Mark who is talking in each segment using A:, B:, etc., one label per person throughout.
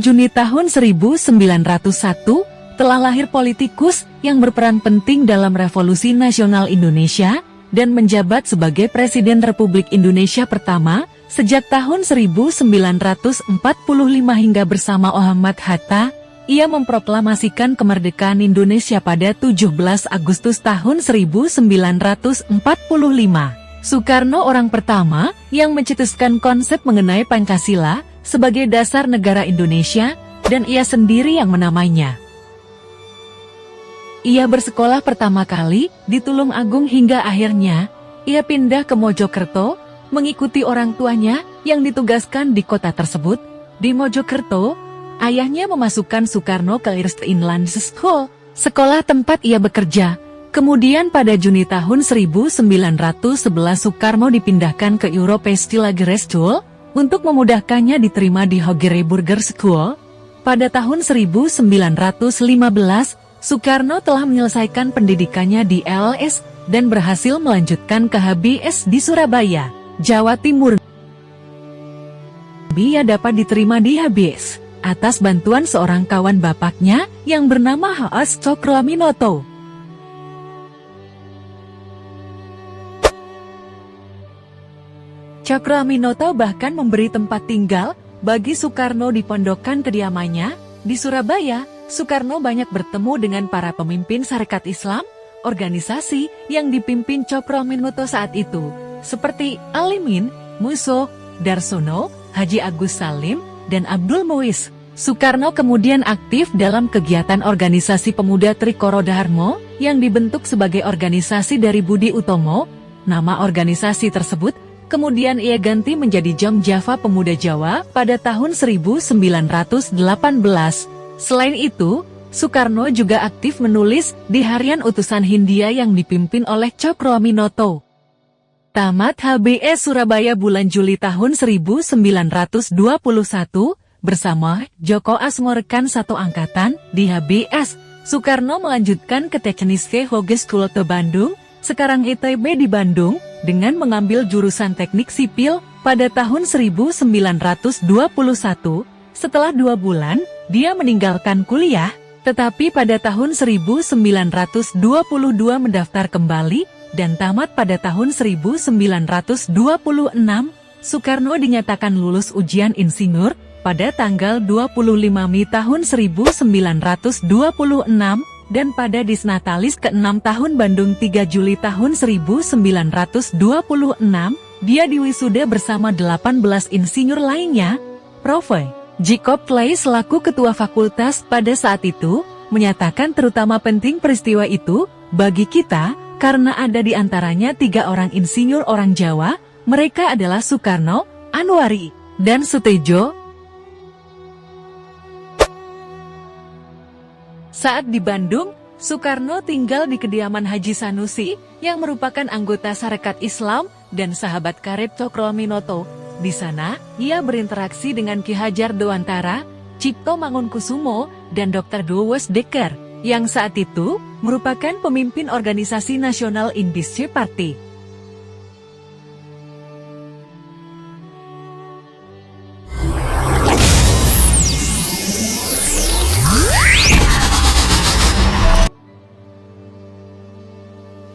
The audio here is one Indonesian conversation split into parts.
A: Juni tahun 1901, telah lahir politikus yang berperan penting dalam Revolusi Nasional Indonesia dan menjabat sebagai Presiden Republik Indonesia pertama sejak tahun 1945 hingga bersama Muhammad Hatta, ia memproklamasikan kemerdekaan Indonesia pada 17 Agustus tahun 1945. Soekarno orang pertama yang mencetuskan konsep mengenai Pancasila sebagai dasar negara Indonesia, dan ia sendiri yang menamainya. Ia bersekolah pertama kali di Tulung Agung hingga akhirnya ia pindah ke Mojokerto, mengikuti orang tuanya yang ditugaskan di kota tersebut. Di Mojokerto, ayahnya memasukkan Soekarno ke Eerste Inlandse School, sekolah tempat ia bekerja. Kemudian pada Juni tahun 1911 Soekarno dipindahkan ke Europese School untuk memudahkannya diterima di Hogereburger School. Pada tahun 1915, Soekarno telah menyelesaikan pendidikannya di LS dan berhasil melanjutkan ke HBS di Surabaya, Jawa Timur. Ia dapat diterima di HBS atas bantuan seorang kawan bapaknya yang bernama H.S. Cokroaminoto. Cokroaminoto bahkan memberi tempat tinggal bagi Soekarno di pondokan kediamannya di Surabaya. Soekarno banyak bertemu dengan para pemimpin Sarekat Islam, organisasi yang dipimpin Cokroaminoto saat itu, seperti Alimin, Muso, Darsono, Haji Agus Salim, dan Abdul Muiz. Soekarno kemudian aktif dalam kegiatan organisasi pemuda Trikoro Dharma yang dibentuk sebagai organisasi dari Budi Utomo. Nama organisasi tersebut kemudian ia ganti menjadi Jam Java Pemuda Jawa pada tahun 1918. Selain itu, Soekarno juga aktif menulis di Harian Utusan Hindia yang dipimpin oleh Cokroaminoto. Tamat HBS Surabaya bulan Juli tahun 1921, bersama Joko Asmo rekan satu angkatan di HBS, Soekarno melanjutkan ke Technische Hogeschool ke Bandung, sekarang ITB di Bandung, dengan mengambil jurusan teknik sipil pada tahun 1921. Setelah 2 bulan, dia meninggalkan kuliah, tetapi pada tahun 1922 mendaftar kembali, dan tamat pada tahun 1926, Soekarno dinyatakan lulus ujian insinyur pada tanggal 25 Mei tahun 1926, dan pada Disnatalis ke-6 tahun Bandung 3 Juli tahun 1926, dia diwisuda bersama 18 insinyur lainnya. Prof. Jacob Clay selaku ketua fakultas pada saat itu, menyatakan terutama penting peristiwa itu bagi kita, karena ada di antaranya 3 orang insinyur orang Jawa, mereka adalah Soekarno, Anwari, dan Sutejo. Saat di Bandung, Soekarno tinggal di kediaman Haji Sanusi, yang merupakan anggota Sarekat Islam dan sahabat karib Cokroaminoto. Di sana, ia berinteraksi dengan Ki Hajar Dewantara, Cipto Mangunkusumo, dan Dr. Douwes Dekker, yang saat itu merupakan pemimpin organisasi nasional Indische Party.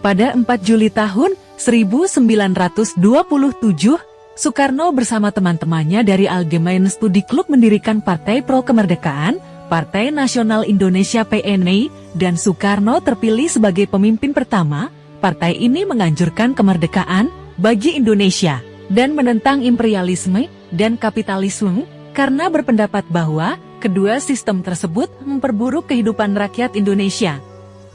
A: Pada 4 Juli tahun 1927, Soekarno bersama teman-temannya dari Algemeen Studi Club mendirikan Partai Pro Kemerdekaan, Partai Nasional Indonesia PNI, dan Soekarno terpilih sebagai pemimpin pertama. Partai ini menganjurkan kemerdekaan bagi Indonesia dan menentang imperialisme dan kapitalisme karena berpendapat bahwa kedua sistem tersebut memperburuk kehidupan rakyat Indonesia.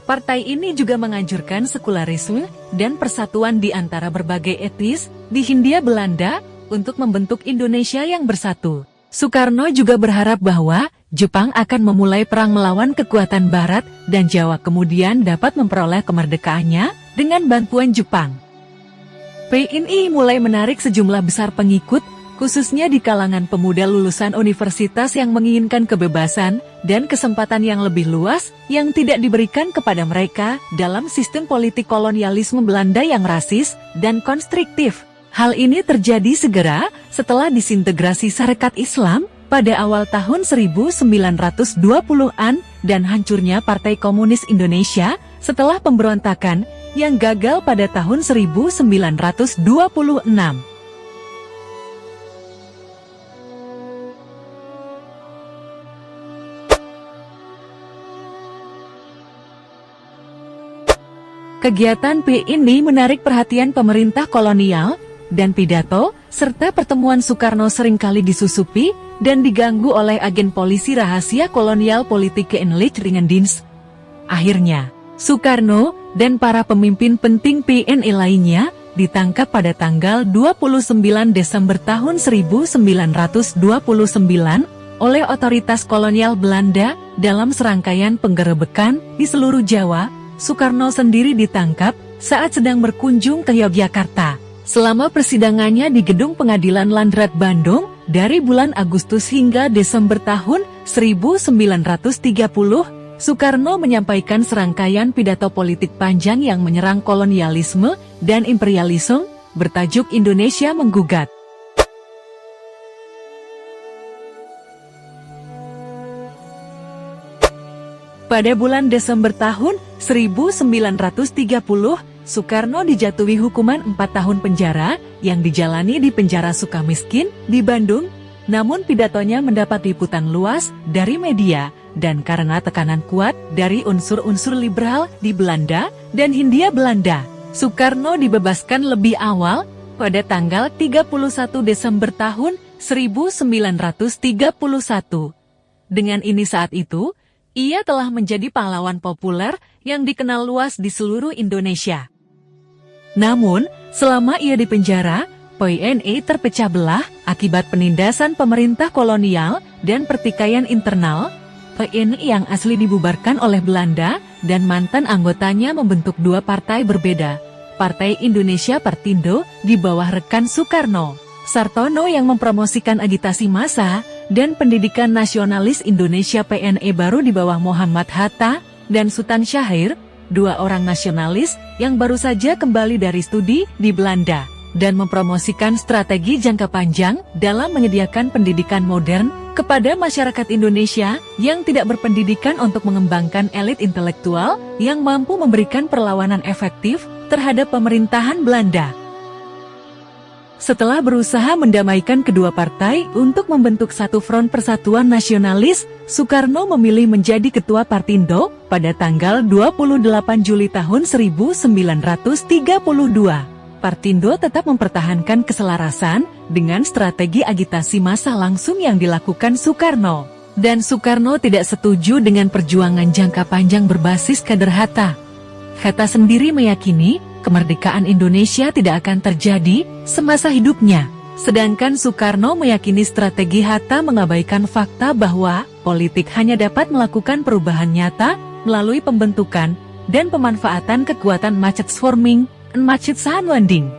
A: Partai ini juga menganjurkan sekularisme dan persatuan di antara berbagai etnis di Hindia Belanda untuk membentuk Indonesia yang bersatu. Soekarno juga berharap bahwa Jepang akan memulai perang melawan kekuatan Barat dan Jawa kemudian dapat memperoleh kemerdekaannya dengan bantuan Jepang. PNI mulai menarik sejumlah besar pengikut khususnya di kalangan pemuda lulusan universitas yang menginginkan kebebasan dan kesempatan yang lebih luas yang tidak diberikan kepada mereka dalam sistem politik kolonialisme Belanda yang rasis dan konstriktif. Hal ini terjadi segera setelah disintegrasi Sarekat Islam pada awal tahun 1920-an dan hancurnya Partai Komunis Indonesia setelah pemberontakan yang gagal pada tahun 1926. Kegiatan P ini menarik perhatian pemerintah kolonial, dan pidato, serta pertemuan Soekarno seringkali disusupi dan diganggu oleh agen polisi rahasia kolonial politik Inlichtringendienst. Akhirnya, Soekarno dan para pemimpin penting PNI lainnya ditangkap pada tanggal 29 Desember tahun 1929 oleh otoritas kolonial Belanda dalam serangkaian penggerebekan di seluruh Jawa. Soekarno sendiri ditangkap saat sedang berkunjung ke Yogyakarta. Selama persidangannya di Gedung Pengadilan Landrat Bandung, dari bulan Agustus hingga Desember tahun 1930, Soekarno menyampaikan serangkaian pidato politik panjang yang menyerang kolonialisme dan imperialisme, bertajuk Indonesia Menggugat. Pada bulan Desember tahun 1930, Soekarno dijatuhi hukuman 4 tahun penjara yang dijalani di penjara Sukamiskin di Bandung. Namun pidatonya mendapat liputan luas dari media dan karena tekanan kuat dari unsur-unsur liberal di Belanda dan Hindia Belanda, Soekarno dibebaskan lebih awal pada tanggal 31 Desember tahun 1931. Dengan ini saat itu, ia telah menjadi pahlawan populer yang dikenal luas di seluruh Indonesia. Namun, selama ia di penjara, PNI terpecah belah akibat penindasan pemerintah kolonial dan pertikaian internal. PNI yang asli dibubarkan oleh Belanda dan mantan anggotanya membentuk dua partai berbeda. Partai Indonesia Partindo di bawah rekan Soekarno, Sartono yang mempromosikan agitasi massa, dan pendidikan nasionalis Indonesia PNI baru di bawah Muhammad Hatta dan Sultan Syahrir, dua orang nasionalis yang baru saja kembali dari studi di Belanda, dan mempromosikan strategi jangka panjang dalam menyediakan pendidikan modern kepada masyarakat Indonesia yang tidak berpendidikan untuk mengembangkan elit intelektual yang mampu memberikan perlawanan efektif terhadap pemerintahan Belanda. Setelah berusaha mendamaikan kedua partai untuk membentuk satu front persatuan nasionalis, Soekarno memilih menjadi ketua Partindo pada tanggal 28 Juli tahun 1932. Partindo tetap mempertahankan keselarasan dengan strategi agitasi massa langsung yang dilakukan Soekarno. Dan Soekarno tidak setuju dengan perjuangan jangka panjang berbasis kader Hatta. Hatta sendiri meyakini kemerdekaan Indonesia tidak akan terjadi semasa hidupnya. Sedangkan Soekarno meyakini strategi Hatta mengabaikan fakta bahwa politik hanya dapat melakukan perubahan nyata melalui pembentukan dan pemanfaatan kekuatan Marktvorming dan Marktverstanding.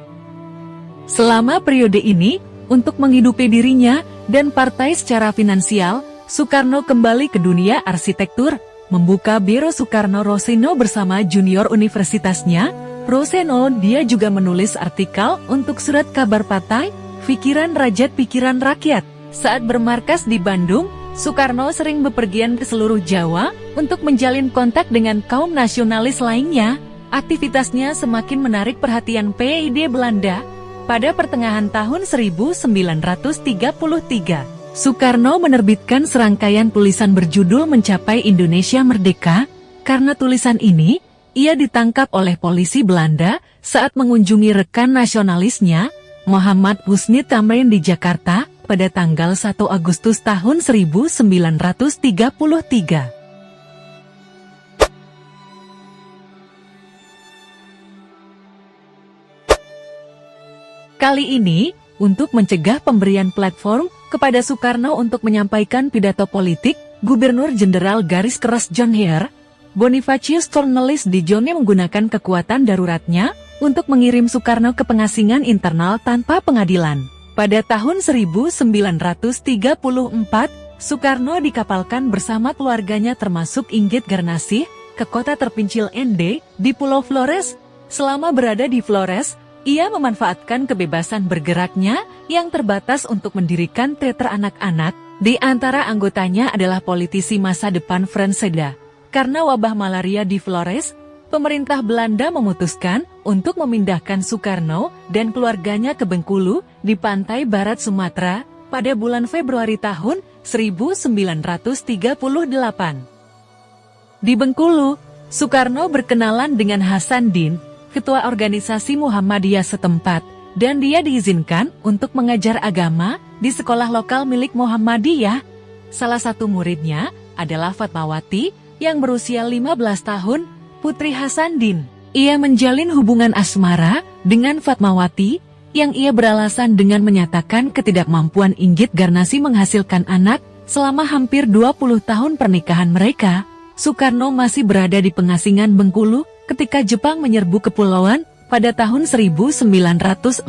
A: Selama periode ini, untuk menghidupi dirinya dan partai secara finansial, Soekarno kembali ke dunia arsitektur, membuka Biro Soekarno-Roseno bersama junior universitasnya, Roseno. Dia juga menulis artikel untuk surat kabar partai, Pikiran Rakyat Pikiran Rakyat. Saat bermarkas di Bandung, Soekarno sering bepergian ke seluruh Jawa untuk menjalin kontak dengan kaum nasionalis lainnya. Aktivitasnya semakin menarik perhatian PID Belanda. Pada pertengahan tahun 1933, Soekarno menerbitkan serangkaian tulisan berjudul Mencapai Indonesia Merdeka. Karena tulisan ini, ia ditangkap oleh polisi Belanda saat mengunjungi rekan nasionalisnya, Muhammad Husni Tamrin di Jakarta, pada tanggal 1 Agustus tahun 1933. Kali ini, untuk mencegah pemberian platform kepada Soekarno untuk menyampaikan pidato politik, Gubernur Jenderal Garis Keras John Heer, Bonifacius Cornelis di John menggunakan kekuatan daruratnya untuk mengirim Soekarno ke pengasingan internal tanpa pengadilan. Pada tahun 1934, Soekarno dikapalkan bersama keluarganya termasuk Inggit Garnasih ke kota terpencil Ende di Pulau Flores. Selama berada di Flores, ia memanfaatkan kebebasan bergeraknya yang terbatas untuk mendirikan teater anak-anak. Di antara anggotanya adalah politisi masa depan Frans Seda. Karena wabah malaria di Flores, pemerintah Belanda memutuskan untuk memindahkan Soekarno dan keluarganya ke Bengkulu di pantai barat Sumatera pada bulan Februari tahun 1938. Di Bengkulu, Soekarno berkenalan dengan Hasanuddin, ketua organisasi Muhammadiyah setempat, dan dia diizinkan untuk mengajar agama di sekolah lokal milik Muhammadiyah. Salah satu muridnya adalah Fatmawati yang berusia 15 tahun, putri Hasanuddin. Ia menjalin hubungan asmara dengan Fatmawati yang ia beralasan dengan menyatakan ketidakmampuan Inggit Garnasih menghasilkan anak. Selama hampir 20 tahun pernikahan mereka, Soekarno masih berada di pengasingan Bengkulu ketika Jepang menyerbu kepulauan pada tahun 1942.